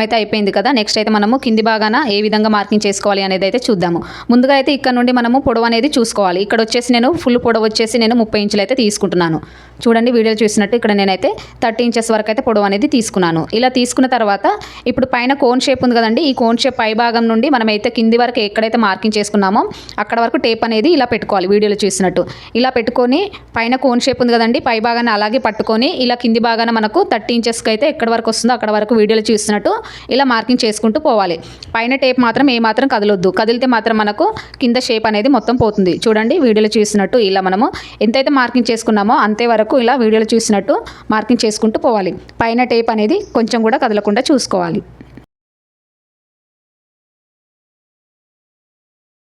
అయితే అయిపోయింది కదా. నెక్స్ట్ అయితే మనము కింది భాగాన ఏ విధంగా మార్కింగ్ చేసుకోవాలి అనేది అయితే చూద్దాము. ముందుగా అయితే ఇక్కడ నుండి మనము పొడవు అనేది చూసుకోవాలి. ఇక్కడ వచ్చేసి నేను ఫుల్ పొడవు వచ్చేసి నేను 30 ఇంచులు అయితే తీసుకుంటున్నాను. చూడండి వీడియోలో చూసినట్టు ఇక్కడ నేనైతే 30 ఇంచెస్ వరకు అయితే పొడవు అనేది తీసుకున్నాను. ఇలా తీసుకున్న తర్వాత ఇప్పుడు పైన కోన్ షేప్ ఉంది కదండి, ఈ కోన్ షేప్ పై భాగం నుండి మనమైతే కింది వరకు ఎక్కడైతే మార్కింగ్ చేసుకున్నామో అక్కడ వరకు టేప్ అనేది ఇలా పెట్టుకోవాలి. వీడియోలో చూసినట్టు ఇలా పెట్టుకొని పైన కోన్ షేప్ ఉంది కదండి, పై భాగాన్ని అలాగే పట్టుకొని ఇలా కింది భాగాన మనకు 30 ఇంచెస్కి అయితే ఎక్కడ వరకు వస్తుందో అక్కడ వరకు వీడియోలో చూసినట్టు ఇలా మార్కింగ్ చేసుకుంటూ పోవాలి. పైన టేప్ మాత్రం ఏమాత్రం కదలొద్దు, కదిలితే మాత్రం మనకు కింద షేప్ అనేది మొత్తం పోతుంది. చూడండి వీడియోలో చూసినట్టు ఇలా మనము ఎంతైతే మార్కింగ్ చేసుకున్నామో అంతే వరకు ఇలా వీడియోలో చూసినట్టు మార్కింగ్ చేసుకుంటూ పోవాలి. పైన టేప్ అనేది కొంచెం కూడా కదలకుండా చూసుకోవాలి.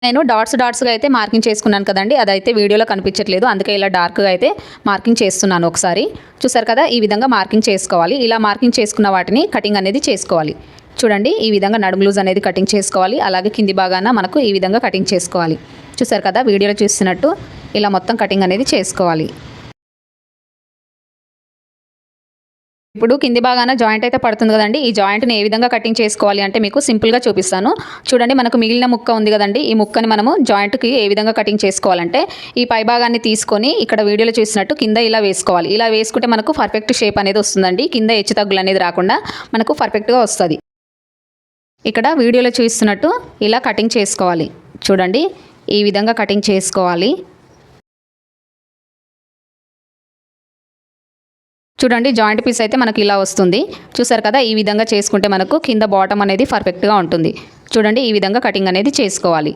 నేను డాట్స్గా అయితే మార్కింగ్ చేసుకున్నాను కదండి, అదైతే వీడియోలో కనిపించట్లేదు, అందుకే ఇలా డార్క్గా అయితే మార్కింగ్ చేస్తున్నాను. ఒకసారి చూసారు కదా, ఈ విధంగా మార్కింగ్ చేసుకోవాలి. ఇలా మార్కింగ్ చేసుకున్న వాటిని కటింగ్ అనేది చేసుకోవాలి. చూడండి ఈ విధంగా నడుము లూజ్ అనేది కటింగ్ చేసుకోవాలి. అలాగే కింది భాగాన మనకు ఈ విధంగా కటింగ్ చేసుకోవాలి. చూసారు కదా వీడియోలో చూస్తున్నట్టు ఇలా మొత్తం కటింగ్ అనేది చేసుకోవాలి. ఇప్పుడు కింది భాగాన జాయింట్ అయితే పడుతుంది కదండి, ఈ జాయింట్ని ఏ విధంగా కటింగ్ చేసుకోవాలి అంటే మీకు సింపుల్గా చూపిస్తాను. చూడండి మనకు మిగిలిన ముక్క ఉంది కదండి, ఈ ముక్కని మనము జాయింట్కి ఏ విధంగా కటింగ్ చేసుకోవాలంటే ఈ పై భాగాన్ని తీసుకొని ఇక్కడ వీడియోలో చూసినట్టు కింద ఇలా వేసుకోవాలి. ఇలా వేసుకుంటే మనకు పర్ఫెక్ట్ షేప్ అనేది వస్తుందండి. కింద హెచ్చు తగ్గులు అనేది రాకుండా మనకు పర్ఫెక్ట్గా వస్తుంది. ఇక్కడ వీడియోలో చూస్తున్నట్టు ఇలా కటింగ్ చేసుకోవాలి. చూడండి ఈ విధంగా కటింగ్ చేసుకోవాలి. చూడండి జాయింట్ పీస్ అయితే మనకి ఇలా వస్తుంది. చూసారు కదా, ఈ విధంగా చేసుకుంటే మనకు కింద బాటమ్ అనేది పర్ఫెక్ట్గా ఉంటుంది. చూడండి ఈ విధంగా కటింగ్ అనేది చేసుకోవాలి.